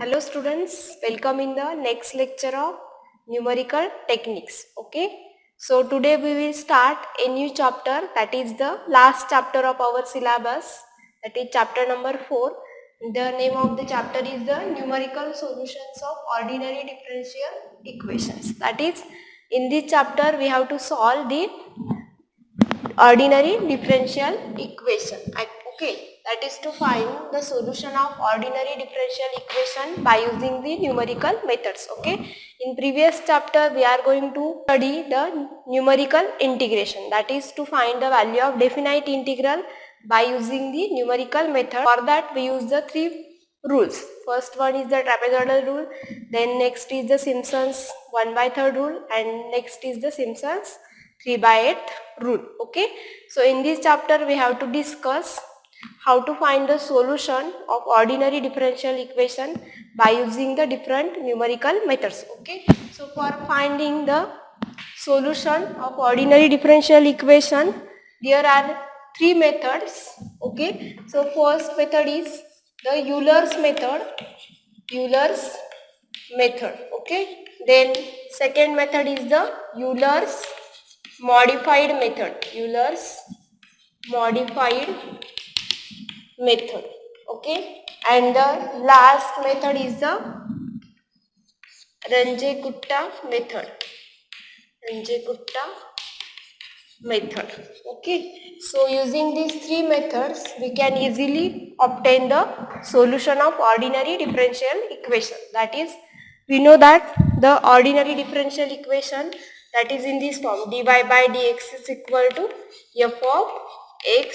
Hello students, welcome in the next lecture of numerical techniques. Okay, so today we will start a new chapter, that is the last chapter of our syllabus, that is chapter number 4. The name of the chapter is the numerical solutions of ordinary differential equations. That is, in this chapter we have to solve the ordinary differential equation. Okay, that is to find the solution of ordinary differential equation by using the numerical methods. Okay, in previous chapter we are going to study the numerical integration, that is to find the value of definite integral by using the numerical method. For that we use the three rules. First one is the trapezoidal rule, then next is the Simpson's 1/3 rule, and next is the Simpson's 3/8 rule. Okay, so in this chapter we have to discuss how to find the solution of ordinary differential equation by using the different numerical methods. Okay, so for finding the solution of ordinary differential equation, there are three methods. Okay, so first method is the Euler's method. Okay, then second method is the Euler's modified method. Okay, and the last method is the Runge-Kutta method. Okay, so using these three methods we can easily obtain the solution of ordinary differential equation. That is, we know that the ordinary differential equation, that is in this form: dy by dx is equal to f of x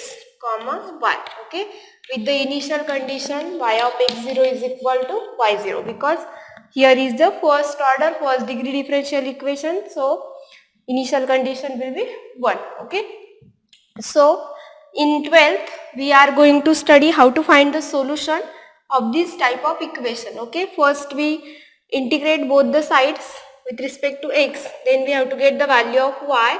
comma y. Okay, with the initial condition y of x0 is equal to y0, because here is the first degree differential equation, so initial condition will be 1. Okay, so in 12th we are going to study how to find the solution of this type of equation. Okay, first we integrate both the sides with respect to x, then we have to get the value of y.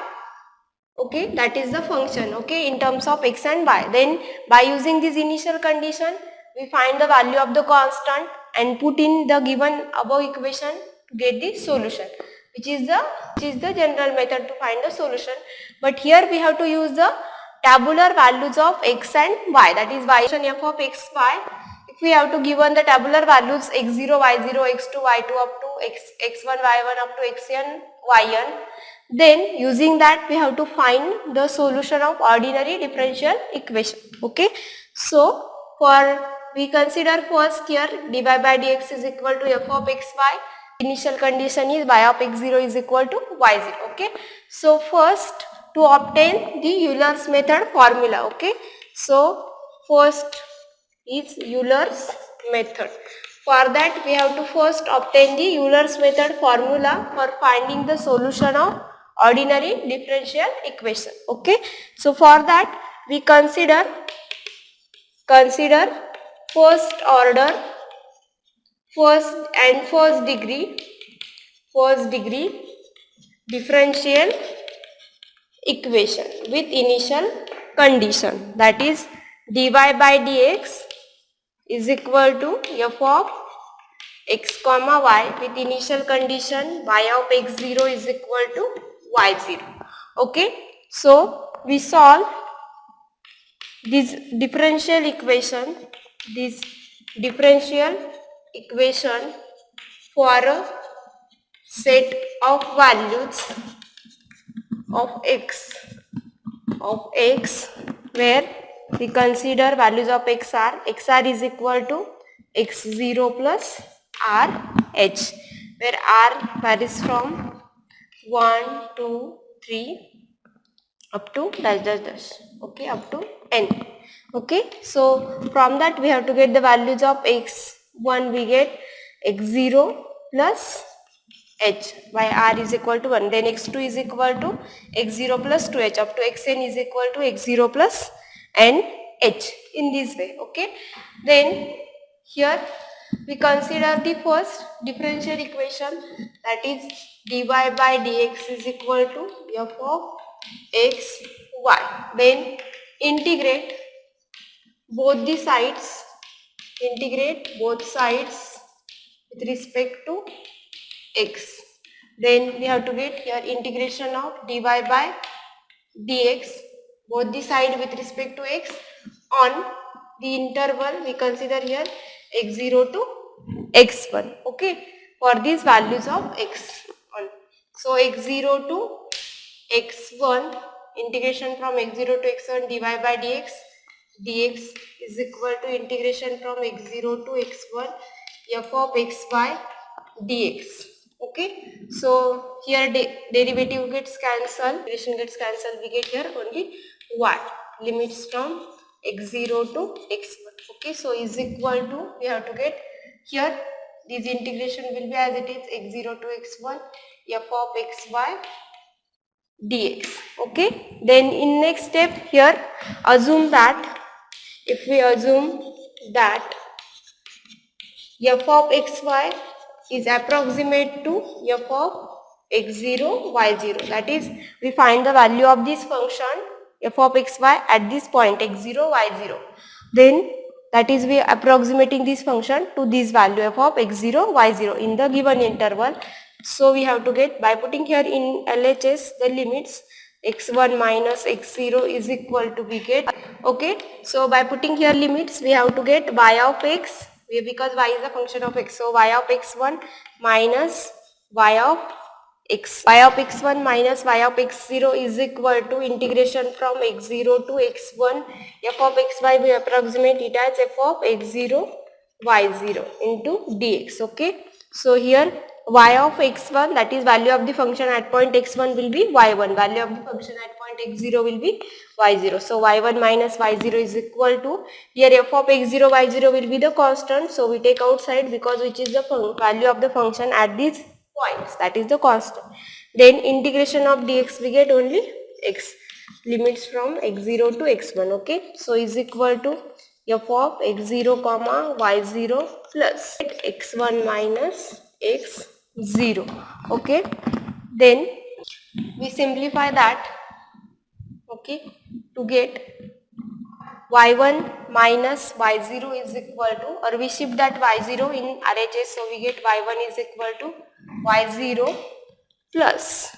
Okay, that is the function, okay, in terms of x and y. Then by using this initial condition we find the value of the constant and put in the given above equation to get the solution, which is the general method to find the solution. But here we have to use the tabular values of x and y, that is y f of x, y. If we have to given the tabular values x0, y0, x2, y2 up to x1, y1 up to xn, yn, then using that we have to find the solution of ordinary differential equation. Okay, so we consider first here dy by dx is equal to f of xy. Initial condition is y of x0 is equal to y0. Okay, so first to obtain the Euler's method formula. Okay, so first is Euler's method. For that we have to first obtain the Euler's method formula for finding the solution of ordinary differential equation. Okay, so for that we consider first order, first degree differential equation with initial condition, that is dy by dx is equal to f of x comma y with initial condition y of x0 is equal to y0. Okay, so we solve this differential equation for a set of values of x where we consider values of xr is equal to x0 plus rh, where r varies from 1 2 3 up to dash dash dash. Okay, up to n. Okay, so from that we have to get the values of x1, we get x0 plus h by r is equal to 1, then x2 is equal to x0 plus 2h up to xn is equal to x0 plus n h, in this way. Okay, then here we consider the first differential equation, that is dy by dx is equal to f of x y, then integrate both sides with respect to x. Then we have to get here integration of dy by dx, both the side with respect to x, on the interval we consider here x0 to x1, okay, for these values of x1. So x0 to x1, integration from x0 to x1 dy by dx is equal to integration from x0 to x1 f of x by dx. Okay, so here derivative gets cancelled, integration gets cancelled, we get here only y, limits from x0 to x1. Okay, so is equal to, we have to get here this integration will be as it is x0 to x1 f of x by dx. Okay, then in next step here, assume that, if we assume that f of xy is approximate to f of x0 y0, that is we find the value of this function f of xy at this point x0 y0, then that is we approximating this function to this value f of x0 y0 in the given interval. So we have to get, by putting here in LHS the limits, x1 minus x0 is equal to, we get, okay, so by putting here limits we have to get y of x, because y is a function of x, so y of x1 minus y of y of x1 minus y of x0 is equal to integration from x0 to x1 f of xy, we approximate it as f of x0 y0 into dx. Okay, so here y of x1, that is value of the function at point x1, will be y1, value of the function at point x0 will be y0, so y1 minus y0 is equal to, here f of x0 y0 will be the constant, so we take outside, because which is the value of the function at these points, that is the constant. Then integration of dx, we get only x, limits from x0 to x1. Okay, so is equal to f of x0 comma y0 plus x1 minus x0. Okay, then we simplify that, okay, to get y1 minus y0 is equal to, or we shift that y0 in RHS, so we get y1 is equal to y0 plus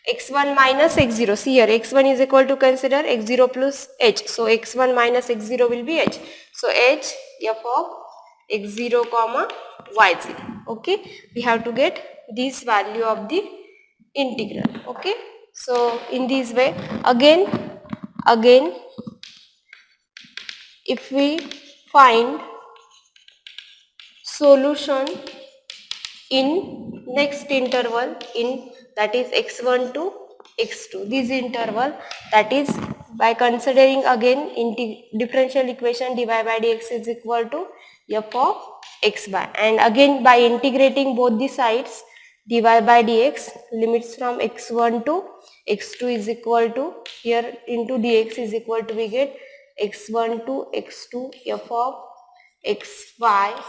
x1 minus x0. See here, x1 is equal to, consider x0 plus h, so x1 minus x0 will be h, so h f of x0 comma y0. Okay, we have to get this value of the integral. Okay, so in this way, again if we find solution in next interval, in, that is x1 to x2, this interval, that is by considering again differential equation dy by dx is equal to f of xy, and again by integrating both the sides dy by dx, limits from x1 to x2 is equal to, here into dx is equal to, we get x1 to x2 f of xy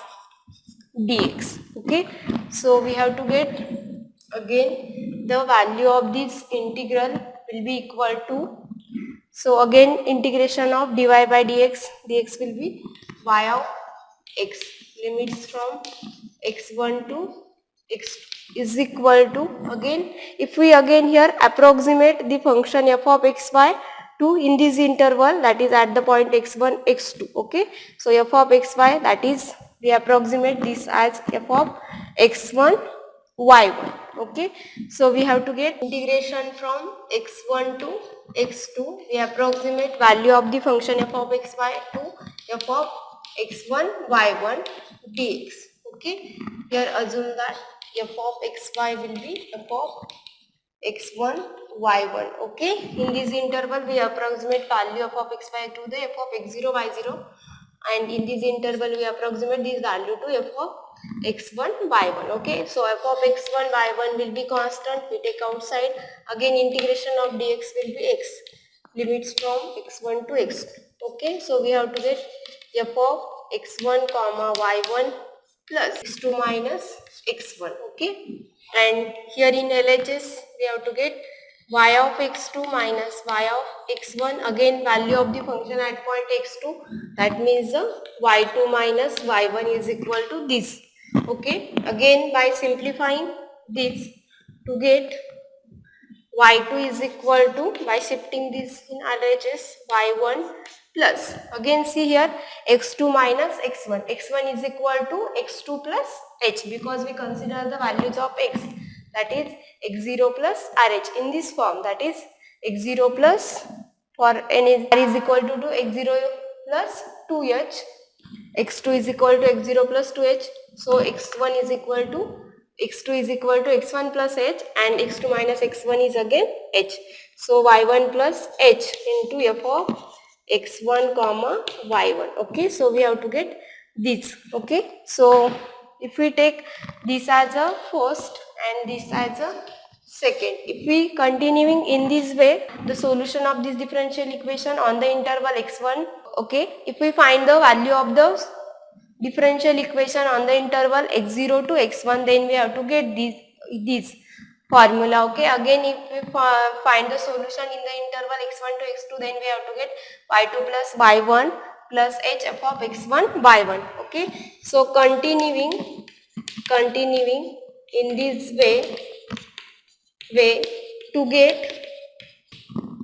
dx. Okay, so we have to get again the value of this integral will be equal to, so again integration of dy by dx will be y of x, limits from x1 to x is equal to, again if we again here approximate the function f of xy to in this interval, that is at the point x1 x2. Okay, so f of xy, that is we approximate this as f of x1 y1. Okay, so we have to get integration from x1 to x2, we approximate value of the function f of xy to f of x1 y1 dx. Okay, here assume that f of xy will be f of x1 y1. Okay, in this interval we approximate value of xy to the f of x0 y0, and in this interval we approximate this value to f of x1 y1. Okay, so f of x1 y1 will be constant, we take outside, again integration of dx will be x, limits from x1 to x2. Okay, so we have to get f of x1 comma y1 plus x2 minus x1. Okay, and here in LHS we have to get y of x2 minus y of x1, again value of the function at point x2, that means the y2 minus y1 is equal to this. Okay, again by simplifying this to get y2 is equal to, by shifting this in RHS, y1 plus, again see here x2 minus x1, x1 is equal to x2 plus h, because we consider the values of x, that is x0 plus rh in this form, that is x0 plus, for n is r is equal to x0 plus 2h, x2 is equal to x0 plus 2h, so x1 is equal to, x2 is equal to x1 plus h, and x2 minus x1 is again h, so y1 plus h into f of x1 comma y1. Okay, so we have to get this. Okay, so if we take this as a first and this as a second, if we continuing in this way, the solution of this differential equation on the interval x1. Okay, if we find the value of the differential equation on the interval x0 to x1, then we have to get this formula. Okay, again if we find the solution in the interval x1 to x2, then we have to get y2 plus y1 plus h f of x1 y1. Okay, so continuing in this way to get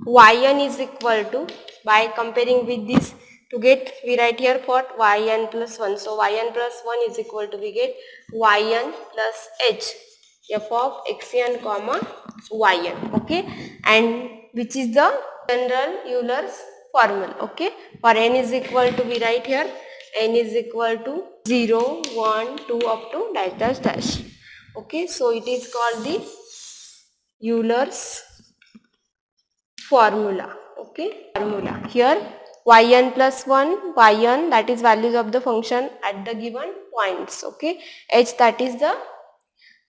yn is equal to, by comparing with this, to get, we write here for yn plus 1, so yn plus 1 is equal to, we get yn plus h f of xn comma yn. Okay, and which is the general Euler's formula. Okay, for n is equal to, we write here n is equal to 0 1 2 up to dash dash dash. Okay, so it is called the Euler's formula. Okay, formula here yn plus 1, yn, that is values of the function at the given points. Okay, h, that is the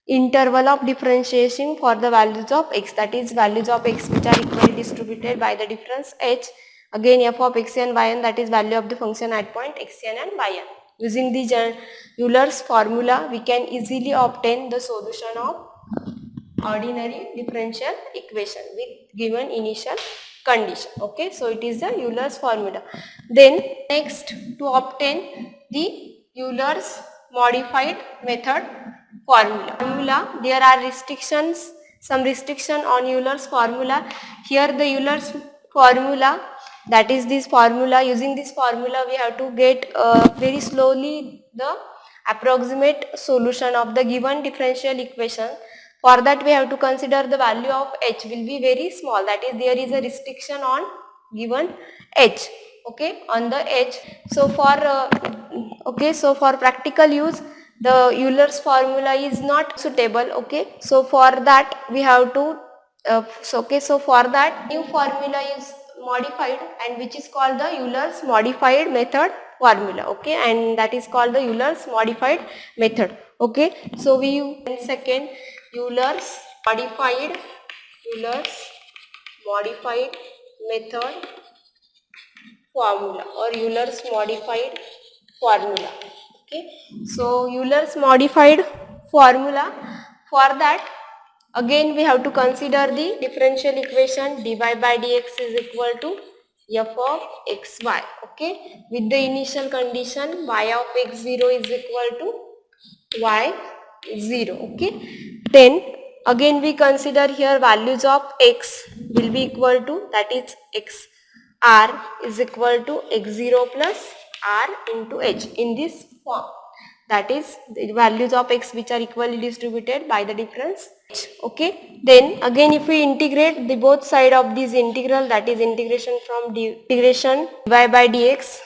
interval of differentiation for the values of x, that is values of x which are equally distributed by the difference h, again f of xn yn, that is value of the function at point xn and yn. Using the Euler's formula, we can easily obtain the solution of ordinary differential equation with given initial condition. Okay, so it is the Euler's formula. Then next, to obtain the Euler's modified method formula, there are restrictions, some restriction on Euler's formula. Here the Euler's formula, that is this formula, using this formula we have to get very slowly the approximate solution of the given differential equation. For that we have to consider the value of h will be very small, that is there is a restriction on given h. Okay, on the h. So for practical use, the Euler's formula is not suitable. Okay, so for that we have to so for that new formula is modified, and which is called the Euler's modified method formula. Okay, and that is called the Euler's modified method. Okay, so we use in second Euler's modified method formula, or Euler's modified formula. Okay, so Euler's modified formula, for that again we have to consider the differential equation dy by dx is equal to f of xy. Okay, with the initial condition y of x0 is equal to y0. Okay, then again we consider here values of x will be equal to, that is x r is equal to x0 plus r into h in this form, that is the values of x which are equally distributed by the difference h. Okay, then again if we integrate the both side of this integral, that is integration from integration dy by dx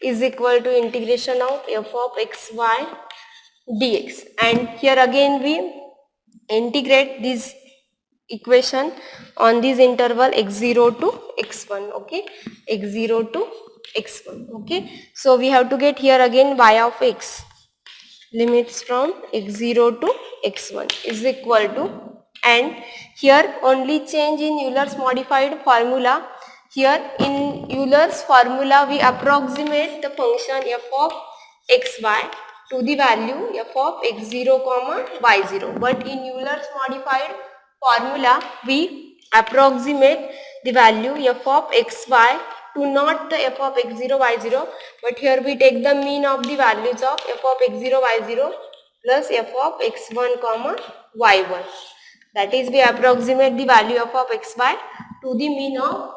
is equal to integration of f of xy dx, and here again we integrate this equation on this interval x0 to x1. Okay, x0 to x1. Okay, so we have to get here again y of x, limits from x0 to x1 is equal to, and here only change in Euler's modified formula. Here in Euler's formula we approximate the function f of xy to the value f of x0 comma y0, but in Euler's modified formula we approximate the value f of xy to not the f of x0 y0, but here we take the mean of the values of f of x0 y0 plus f of x1 comma y1. That is, we approximate the value of xy to the mean of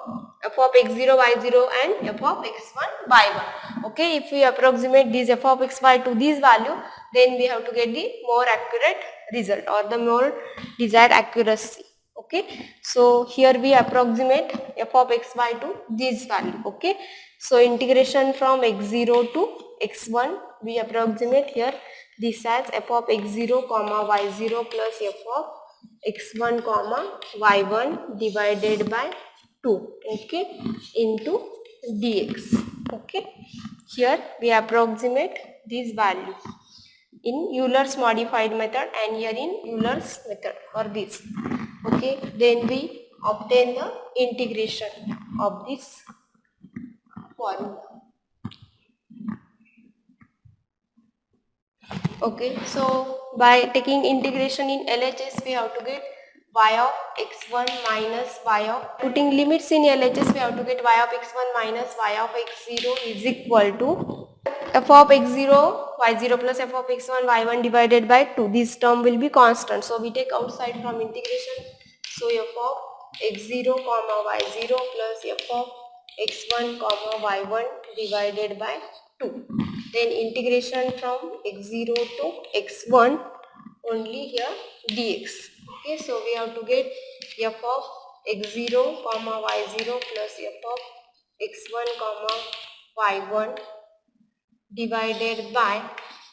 f of x0 y0 and f of x1 y1. Okay, if we approximate this f of xy to this value, then we have to get the more accurate result or the more desired accuracy. Okay, so here we approximate f of xy to this value. Okay, so integration from x0 to x1, we approximate here this as f of x0 comma y0 plus f of x1 comma y1 divided by 2, okay, into dx. Okay, here we approximate this value in Euler's modified method and here in Euler's method for this. Okay, then we obtain the integration of this formula. Okay, so by taking integration in LHS, we have to get y of x1 minus y of, putting limits in LHS, we have to get y of x1 minus y of x0 is equal to f of x0 y0 plus f of x1 y1 divided by 2. This term will be constant, so we take outside from integration. So f of x0 comma y0 plus f of x1 comma y1 divided by 2. Then integration from x0 to x1 only here dx. Okay, so we have to get f of x0 comma y0 plus f of x1 comma y1 divided by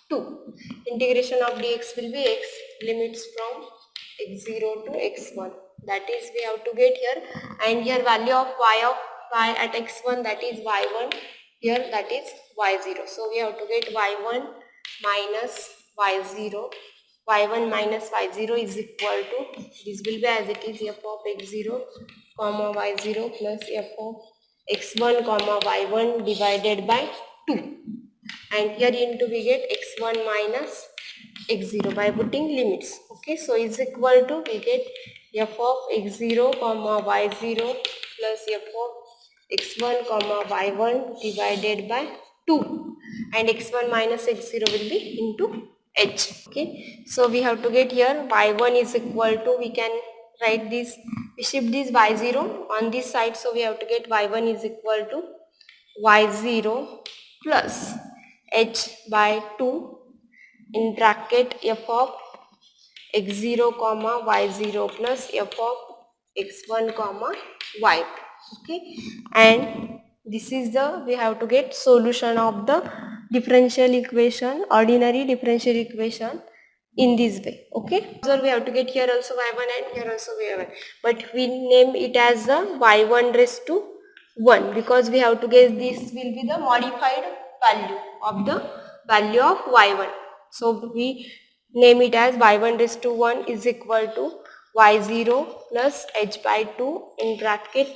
2. Integration of dx will be x, limits from x0 to x1. That is, we have to get here, and here value of y at x1, that is y1, here that is y0. So we have to get y1 minus y0. y1 minus y0 is equal to, this will be as it is, f of x0 comma y0 plus f of x1 comma y1 divided by 2. And here into we get x1 minus x0 by putting limits. Okay, so is equal to, we get f of x0 comma y0 plus f of x1 comma y1 divided by 2, and x1 minus x0 will be into h. Okay, so we have to get here y1 is equal to, we can write this, we shift this y0 on this side, so we have to get y1 is equal to y0 plus h by 2 in bracket f of x0 comma y0 plus f of x1 comma y. Okay, and this is the, we have to get solution of the differential equation, ordinary differential equation in this way. Okay, so we have to get here also y1 and here also y1, but we name it as the y1 raised to 1 because we have to get this will be the modified value of the value of y1. So we name it as y1 raised to 1 is equal to y0 plus h by 2 in bracket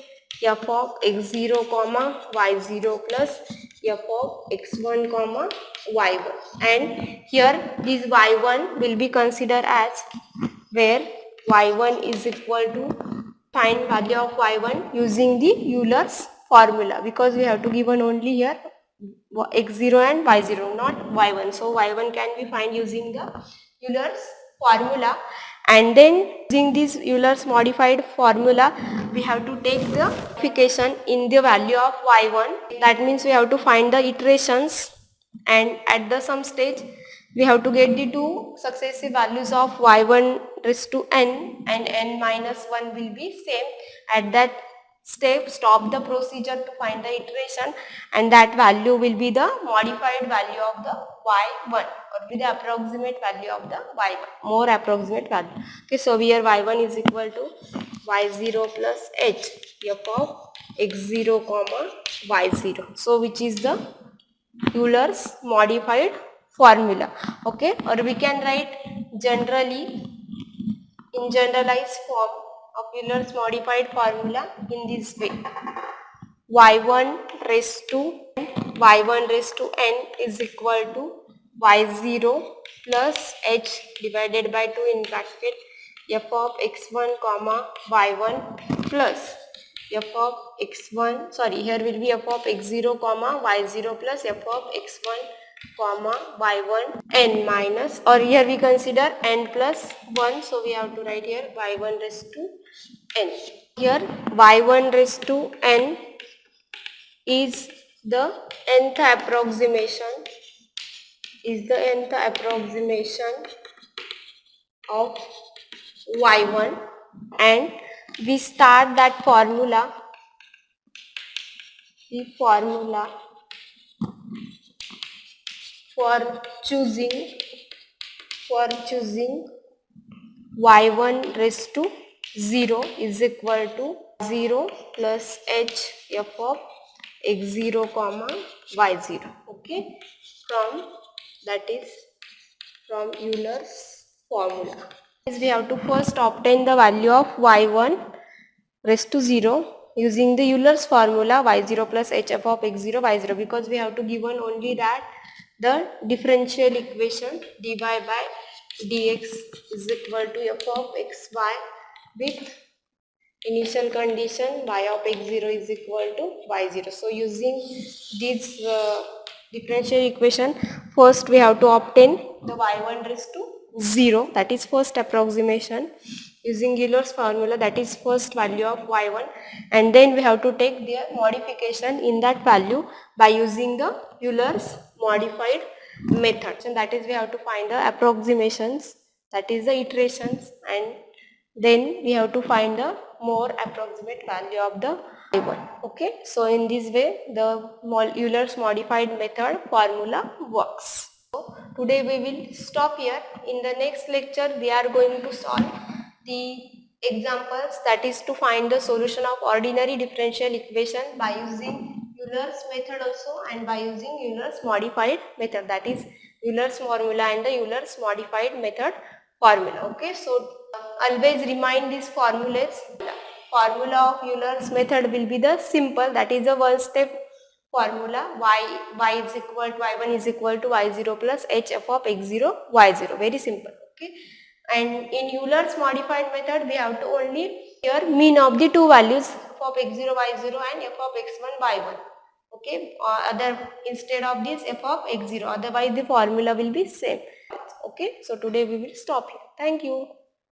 f of x0 comma y0 plus f of x1 comma y1, and here this y1 will be considered as where y1 is equal to, find value of y1 using the Euler's formula because we have to given only here x0 and y0, not y1. So y1 can be find using the Euler's formula, and then using this Euler's modified formula we have to take the modification in the value of y1. That means we have to find the iterations, and at the some stage we have to get the two successive values of y1 raised to n, and n minus 1 will be same. At that step, stop the procedure to find the iteration, and that value will be the modified value of the y1 or be the approximate value of the y1, more approximate value. Okay, so here y1 is equal to y0 plus h f of x0 comma y0. So which is the Euler's modified formula. Okay, or we can write generally in generalized form of Euler's modified formula in this way: y1 raised to n is equal to y0 plus h divided by 2 in bracket f of x1 comma y1 plus f of x1, sorry, here will be f of x0 comma y0 plus f of x1 comma y1 n minus, or here we consider n plus 1, so we have to write here y1 raised to n. Here y1 raised to n is the nth approximation, of y1, and we start that formula, the formula for choosing y1 raised to 0 is equal to 0 plus h f of x0 comma y0. Okay, that is from Euler's formula. We have to first obtain the value of y1 raised to 0 using the Euler's formula y0 plus hf of x0 y0, because we have to given only that the differential equation dy by dx is equal to f of xy with initial condition y of x0 is equal to y0. So using this differential equation, first we have to obtain the y1 raised to 0, that is first approximation using Euler's formula, that is first value of y1, and then we have to take their modification in that value by using the Euler's modified method, and that is we have to find the approximations, that is the iterations, and then we have to find the more approximate value of the y1. Okay, so in this way the Euler's modified method formula works. So today we will stop here. In the next lecture we are going to solve the examples, that is to find the solution of ordinary differential equation by using Euler's method also and by using Euler's modified method, that is Euler's formula and the Euler's modified method formula. Okay, so always remind these formulas. Formula of Euler's method will be the simple, that is a one step formula, y is equal to y1 is equal to y0 plus h f of x0 y0, very simple. Okay, and in Euler's modified method we have to only here mean of the two values f of x0 y0 and f of x1 y1. Okay, other instead of this f of x0, otherwise the formula will be same. Okay, so today we will stop here. Thank you.